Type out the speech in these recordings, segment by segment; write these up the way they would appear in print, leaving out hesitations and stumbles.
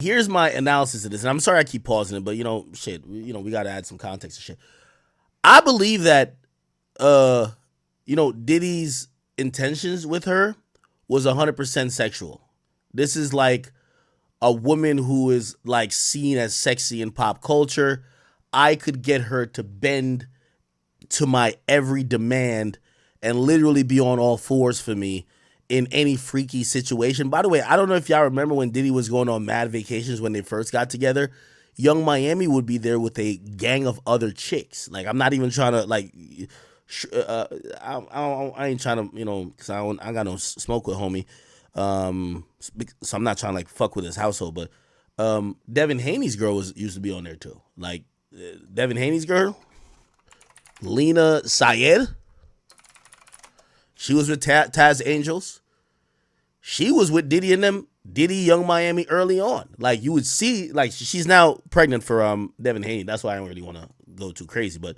Here's my analysis of this, and I'm sorry I keep pausing it, but shit, we got to add some context and shit. I believe that, Diddy's intentions with her was 100% sexual. This is like a woman who is like seen as sexy in pop culture. I could get her to bend to my every demand and literally be on all fours for me in any freaky situation. By the way, I don't know if y'all remember when Diddy was going on mad vacations when they first got together. Young Miami would be there with a gang of other chicks. Like, I'm not even trying to like, I ain't trying to, because I got no smoke with homie. So I'm not trying to like fuck with his household, but Devin Haney's girl used to be on there too. Like, Devin Haney's girl, Lena Syed. She was with Taz Angels. She was with Diddy and them, Diddy, Young Miami early on. Like, you would see, like, she's now pregnant for Devin Haney. That's why I don't really want to go too crazy. But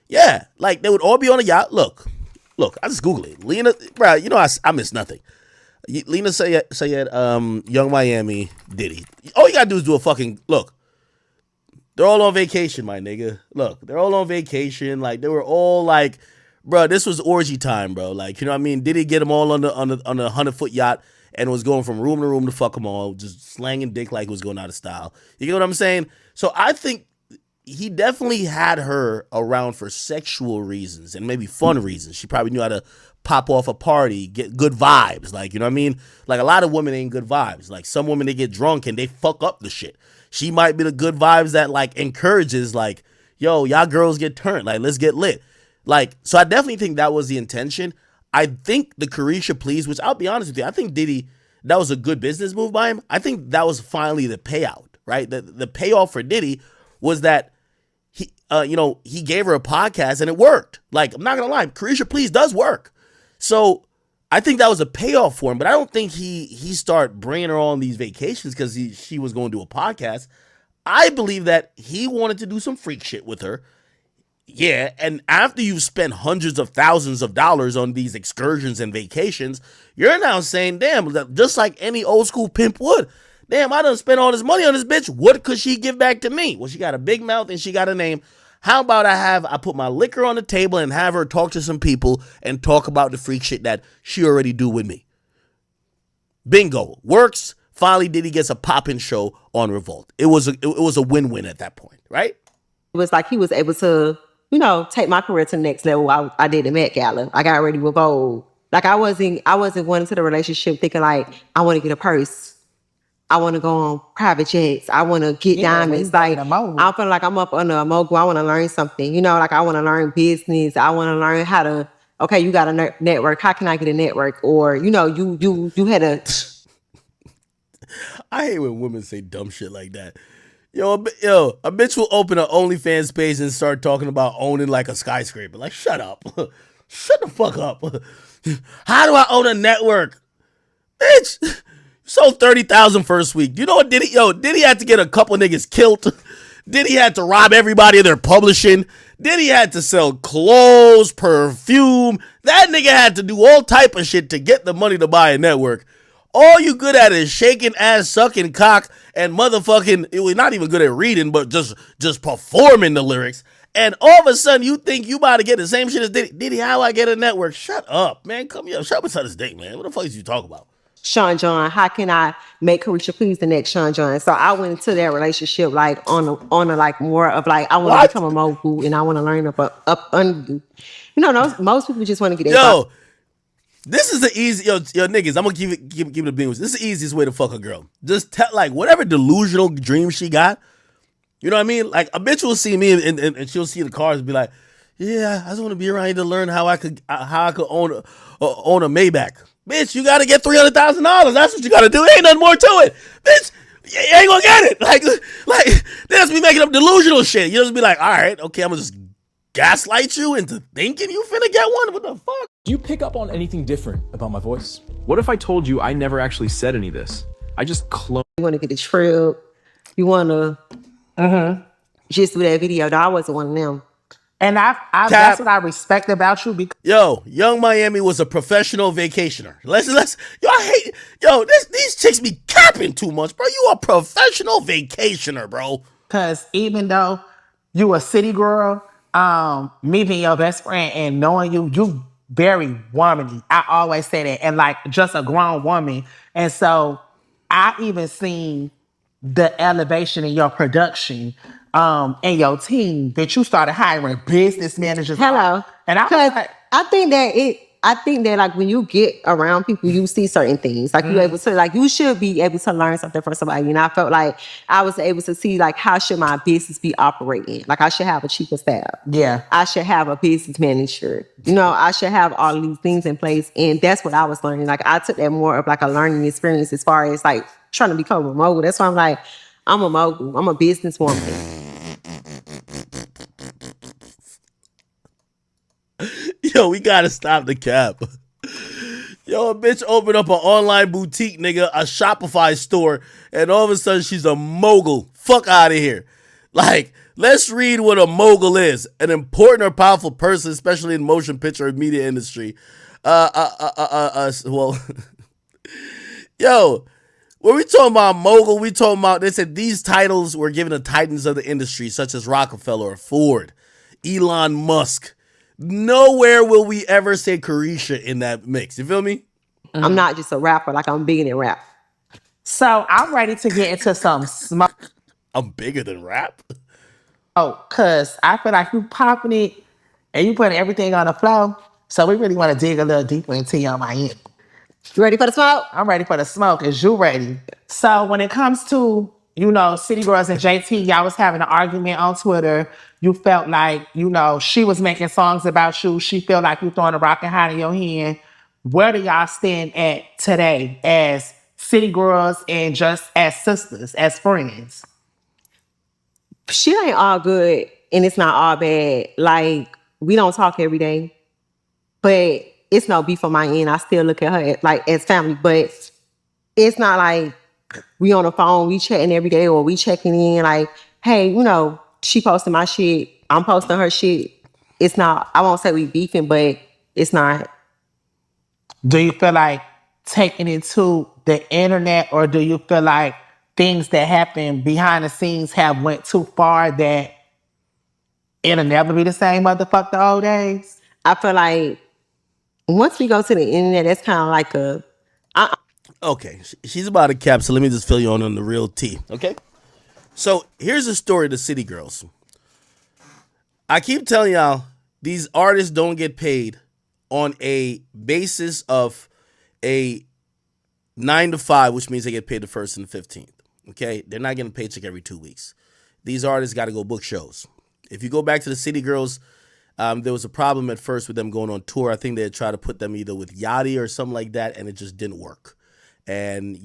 yeah, like, they would all be on a yacht. Look, I just Google it. Lena, bro, I miss nothing. Lena Sayed, Young Miami, Diddy. All you gotta do is do a fucking look. They're all on vacation, my nigga. Look, they're all on vacation. Like, they were all like, bro, this was orgy time, bro. Like, you know what I mean? Diddy get them all on the 100-foot yacht and was going from room to room to fuck them all, just slanging dick like it was going out of style. You get what I'm saying? So I think he definitely had her around for sexual reasons and maybe fun reasons. She probably knew how to pop off a party, get good vibes. Like, you know what I mean? Like, a lot of women ain't good vibes. Like, some women, they get drunk and they fuck up the shit. She might be the good vibes that, like, encourages, like, yo, y'all girls get turned. Like, let's get lit. Like, so I definitely think that was the intention. I think the Carisha Please, which I'll be honest with you, I think Diddy, that was a good business move by him. I think that was finally the payout, right? The payoff for Diddy was that he gave her a podcast and it worked. Like, I'm not gonna lie, Carisha Please does work. So I think that was a payoff for him, but I don't think he started bringing her on these vacations because she was going to do a podcast. I believe that he wanted to do some freak shit with her. Yeah, and after you've spent hundreds of thousands of dollars on these excursions and vacations, you're now saying, damn, just like any old school pimp would, damn, I done spent all this money on this bitch. What could she give back to me? Well, she got a big mouth and she got a name. How about I put my liquor on the table and have her talk to some people and talk about the freak shit that she already do with me. Bingo. Works. Finally, Diddy gets a poppin' show on Revolt. It was a win-win at that point, right? It was like he was able to, take my career to the next level. I did the Met Gala. I got ready with Vogue. Like, I wasn't going into the relationship thinking like, I want to get a purse. I want to go on private jets. I want to get diamonds. Like, I feel like I'm up under a mogul. I want to learn something. Like, I want to learn business. I want to learn how to, okay, you got a network. How can I get a network? Or, you had a... I hate when women say dumb shit like that. Yo, a bitch will open an OnlyFans page and start talking about owning like a skyscraper. Like, shut up. Shut the fuck up. How do I own a network? Bitch, you sold 30,000 first week. You know what Diddy had to get a couple niggas killed. Diddy had to rob everybody of their publishing. Diddy had to sell clothes, perfume. That nigga had to do all type of shit to get the money to buy a network. All you good at is shaking ass, sucking cock, and motherfucking, it was not even good at reading, but just performing the lyrics. And all of a sudden, you think you about to get the same shit as Diddy. Diddy, how I get a network? Shut up, man. Come here. Shut up inside this date, man. What the fuck is you talking about? Sean John, how can I make Carisha Please the next Sean John? So I went into that relationship like on a like more of like, I want to become a mogul and I want to learn up under you. Most people just want to get their This is the easy, yo niggas, I'm gonna keep it a being. This is the easiest way to fuck a girl. Just tell, like, whatever delusional dream she got, you know what I mean? Like, a bitch will see me and she'll see the cars and be like, yeah, I just want to be around here to learn how I could own a Maybach. Bitch, you gotta get $300,000. That's what you gotta do. Ain't nothing more to it. Bitch, you ain't gonna get it. Like they just be making up delusional shit. You just be like, all right, okay, I'm gonna just gaslight you into thinking you finna get one. What the fuck? Do you pick up on anything different about my voice? What if I told you I never actually said any of this? I just cloned. You want to get a trip. You want to just do that video. No, I wasn't one of them. And Cap. that's what I respect about you because Yo, Young Miami was a professional vacationer. Yo, I hate, yo, these chicks be capping too much, bro. You a professional vacationer, bro. even though you a city girl, me being your best friend and knowing you very womanly. I always say that, and like just a grown woman. And so I even seen the elevation in your production, and your team that you started hiring business managers. Hello. And I was Because like, I think that like when you get around people, you see certain things. Like you able to like you should be able to learn something from somebody. And I felt like I was able to see like how should my business be operating. Like I should have a chief of staff. Yeah. I should have a business manager. You know, I should have all of these things in place. And that's what I was learning. Like I took that more of like a learning experience as far as like trying to become a mogul. That's why I'm like, I'm a mogul. I'm a businesswoman. Yo, we gotta stop the cap. Yo, a bitch opened up an online boutique, nigga, a Shopify store, and all of a sudden she's a mogul. Fuck out of here. Like, let's read what a mogul is. An important or powerful person, especially in motion picture and media industry. Well, yo, when we talking about mogul, we talking about, they said these titles were given to titans of the industry, such as Rockefeller or Ford, Elon Musk. Nowhere will we ever say Carisha in that mix. You feel me? I'm not just a rapper. Like I'm bigger than rap. So I'm ready to get into some smoke. I'm bigger than rap. Cause I feel like you popping it and you putting everything on the flow. So we really want to dig a little deeper into your Miami. You ready for the smoke? I'm ready for the smoke. Is you ready? So when it comes to, City Girls and JT, y'all was having an argument on Twitter. You felt like, she was making songs about you. She felt like you throwing a rock and hide in your hand. Where do y'all stand at today as City Girls and just as sisters, as friends? Shit ain't all good and it's not all bad. Like we don't talk every day, but it's no beef on my end. I still look at her as family, but it's not like we on the phone, we chatting every day or we checking in like, hey, she posting my shit, I'm posting her shit. It's not, I won't say we beefing, but it's not. Do you feel like taking it to the internet, or do you feel like things that happen behind the scenes have went too far that it'll never be the same motherfucker the old days? I feel like once we go to the internet, that's kind of like Okay, she's about to cap, so let me just fill you on the real tea, okay? So here's a story of the City Girls. I keep telling y'all, these artists don't get paid on a basis of a 9 to 5, which means they get paid the 1st and the 15th, okay? They're not getting a paycheck every 2 weeks. These artists got to go book shows. If you go back to the City Girls, there was a problem at first with them going on tour. I think they had tried to put them either with Yachty or something like that, and it just didn't work. And,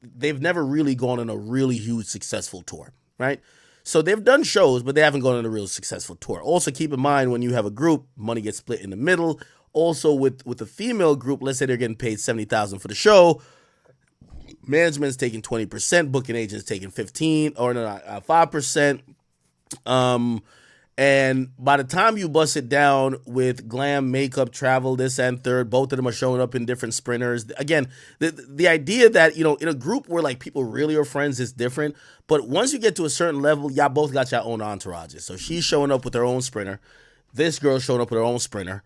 they've never really gone on a really huge successful tour, right? So they've done shows, but they haven't gone on a real successful tour. Also, keep in mind, when you have a group, money gets split in the middle. Also, with a female group, let's say they're getting paid $70,000 for the show. Management's taking 20%, booking agents taking 5%. And by the time you bust it down with glam, makeup, travel, this and third, both of them are showing up in different sprinters. Again, the idea that, in a group where like people really are friends is different. But once you get to a certain level, y'all both got your own entourages. So she's showing up with her own sprinter. This girl's showing up with her own sprinter.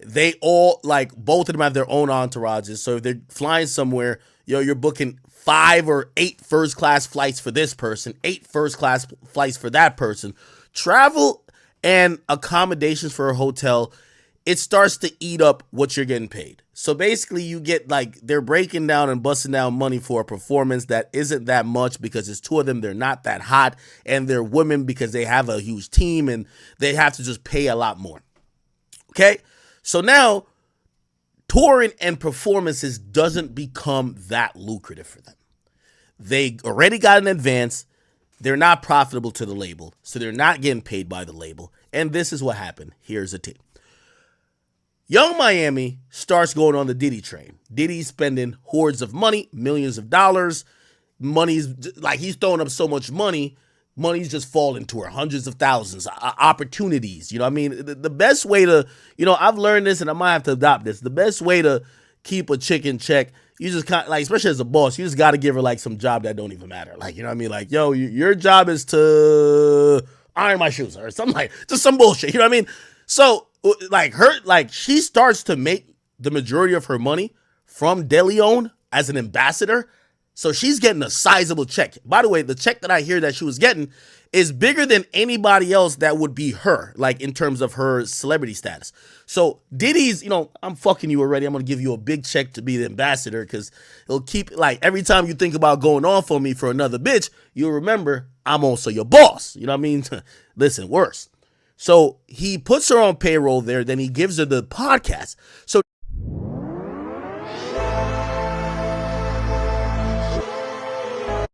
They all, like, both of them have their own entourages. So if they're flying somewhere, you're booking 5 or 8 first-class flights for this person, 8 first-class flights for that person. Travel and accommodations for a hotel, it starts to eat up what you're getting paid. So basically you get like, they're breaking down and busting down money for a performance that isn't that much because it's 2 of them, they're not that hot, and they're women because they have a huge team and they have to just pay a lot more. Okay? So now touring and performances doesn't become that lucrative for them. They already got an advance. They're not profitable to the label, so they're not getting paid by the label. And this is what happened. Here's the tip. Young Miami starts going on the Diddy train. Diddy's spending hordes of money, millions of dollars. Money's like, he's throwing up so much money money's just falling to her, hundreds of thousands, opportunities. You know what I mean? The best way to, I've learned this and I might have to adopt this. The best way to keep a chick in check, you just kind of, like, especially as a boss, you just got to give her like some job that don't even matter. Like, you know what I mean? Like, yo, your job is to iron my shoes or something, like just some bullshit. You know what I mean? So she starts to make the majority of her money from DeLeon as an ambassador. So she's getting a sizable check. By the way, the check that I hear that she was getting is bigger than anybody else that would be her, like in terms of her celebrity status. So Diddy's, I'm fucking you already. I'm going to give you a big check to be the ambassador because it'll keep, like, every time you think about going off on me for another bitch, you'll remember I'm also your boss. You know what I mean? Listen, worse. So he puts her on payroll there. Then he gives her the podcast. So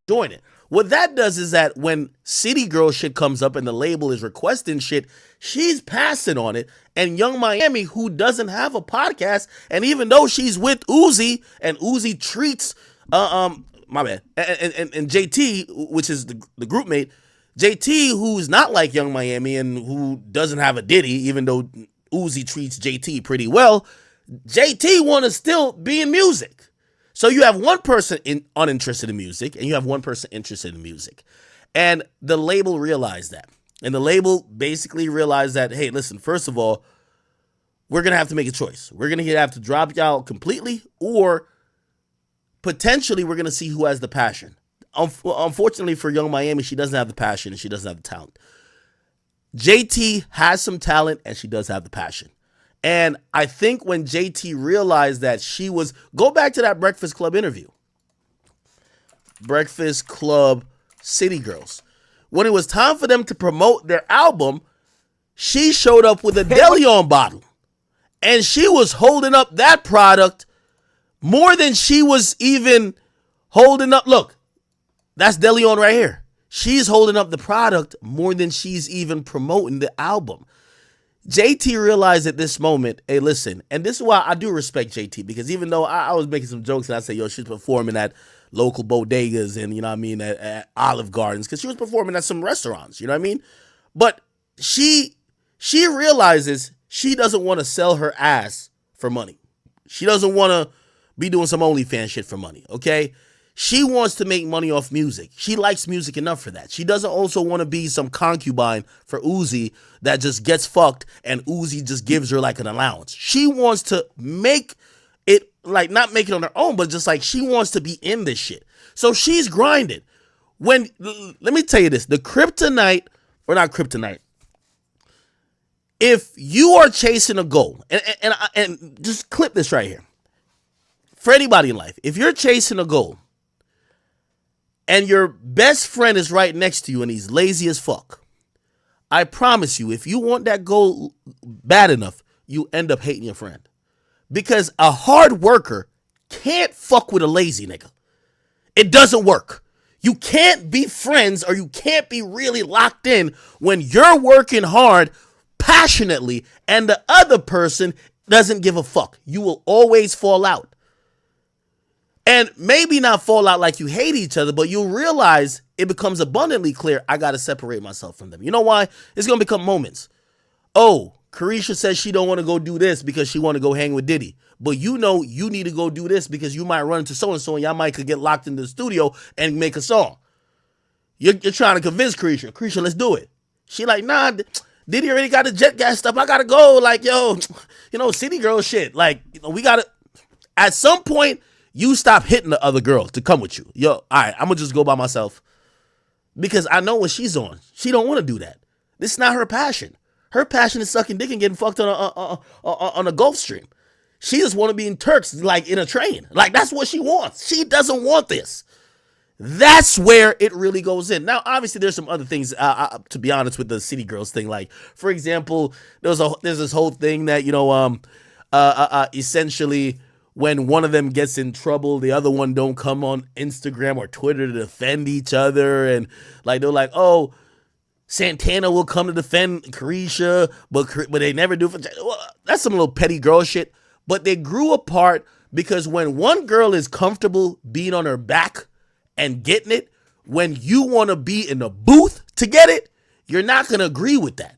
join it. What that does is that when City Girl shit comes up and the label is requesting shit, she's passing on it. And Young Miami, who doesn't have a podcast, and even though she's with Uzi and Uzi treats my bad, and JT, which is the group mate, JT, who's not like Young Miami and who doesn't have a Diddy, even though Uzi treats JT pretty well, JT want to still be in music. So you have one person uninterested in music and you have one person interested in music. And the label realized that. And the label basically realized that, hey, listen, first of all, we're going to have to make a choice. We're going to have to drop y'all completely, or potentially we're going to see who has the passion. Unfortunately for Young Miami, she doesn't have the passion and she doesn't have the talent. JT has some talent and she does have the passion. And I think when JT realized that she was, go back to that Breakfast Club interview. Breakfast Club City Girls. When it was time for them to promote their album, she showed up with a DeLeon bottle. And she was holding up that product more than she was even holding up. Look, that's DeLeon right here. She's holding up the product more than she's even promoting the album. JT realized at this moment, hey, listen, and this is why I do respect JT, because even though I was making some jokes and I say, yo, she's performing at local bodegas and, you know what I mean, at Olive Gardens, because she was performing at some restaurants, you know what I mean? But she realizes she doesn't want to sell her ass for money. She doesn't want to be doing some OnlyFans shit for money, okay? She wants to make money off music. She likes music enough for that. She doesn't also want to be some concubine for Uzi that just gets fucked and Uzi just gives her like an allowance. She wants to make it, like, not make it on her own, but just like she wants to be in this shit. So she's grinding. Let me tell you this, the kryptonite, or not kryptonite, if you are chasing a goal, and just clip this right here. For anybody in life, if you're chasing a goal, and your best friend is right next to you and he's lazy as fuck, I promise you, if you want that goal bad enough, you end up hating your friend. Because a hard worker can't fuck with a lazy nigga. It doesn't work. You can't be friends, or you can't be really locked in when you're working hard passionately and the other person doesn't give a fuck. You will always fall out. And maybe not fall out like you hate each other, but you'll realize it becomes abundantly clear, I got to separate myself from them. You know why? It's going to become moments. Oh, Carisha says she don't want to go do this because she want to go hang with Diddy. But you know you need to go do this because you might run into so-and-so and y'all might could get locked in the studio and make a song. You're trying to convince Carisha, let's do it. She like, nah, Diddy already got the jet gas stuff. I got to go. Like, yo, city girl shit. Like, we got to, at some point, you stop hitting the other girl to come with you. Yo, all right, I'm going to just go by myself because I know what she's on. She don't want to do that. This is not her passion. Her passion is sucking dick and getting fucked on a Gulf Stream. She just want to be in Turks, like in a train. Like, that's what she wants. She doesn't want this. That's where it really goes in. Now, obviously, there's some other things, to be honest, with the City Girls thing. Like, for example, there's this whole thing that, essentially, when one of them gets in trouble, the other one don't come on Instagram or Twitter to defend each other. And like, they're like, oh, Santana will come to defend Carisha, but they never do. That's some little petty girl shit. But they grew apart because when one girl is comfortable being on her back and getting it, when you want to be in the booth to get it, you're not going to agree with that.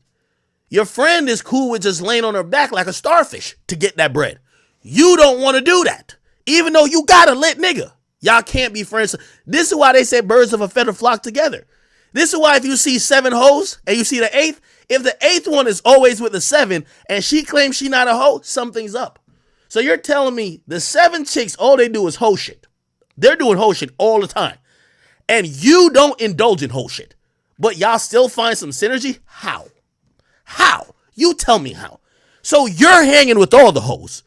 Your friend is cool with just laying on her back like a starfish to get that bread. You don't want to do that, even though you got a lit nigga. Y'all can't be friends. This is why they say birds of a feather flock together. This is why if you see 7 hoes and you see the 8th, if the 8th one is always with the 7 and she claims she not a hoe, something's up. So you're telling me the 7 chicks, all they do is hoe shit. They're doing hoe shit all the time. And you don't indulge in hoe shit. But y'all still find some synergy? How? How? You tell me how. So you're hanging with all the hoes.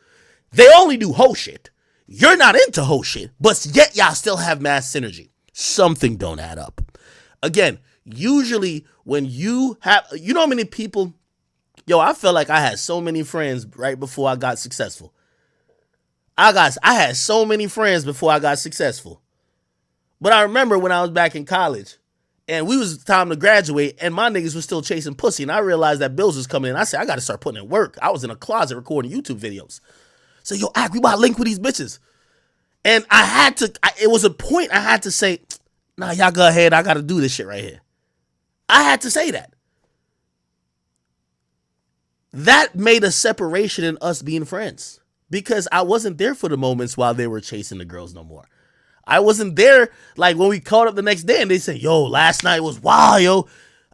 They only do hoe shit. You're not into hoe shit, but yet y'all still have mass synergy. Something don't add up. Again, usually when you have, you know how many people, I felt like I had so many friends right before I got successful. I had so many friends before I got successful. But I remember when I was back in college and we was time to graduate and my niggas was still chasing pussy and I realized that bills was coming in. I said, I got to start putting in work. I was in a closet recording YouTube videos. So, we about to link with these bitches. And I had to, it was a point I had to say, nah, y'all go ahead. I got to do this shit right here. I had to say that. That made a separation in us being friends because I wasn't there for the moments while they were chasing the girls no more. I wasn't there like when we caught up the next day and they say, yo, last night was wild, yo.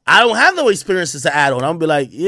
I don't have no experiences to add on. I'm gonna be like, yeah.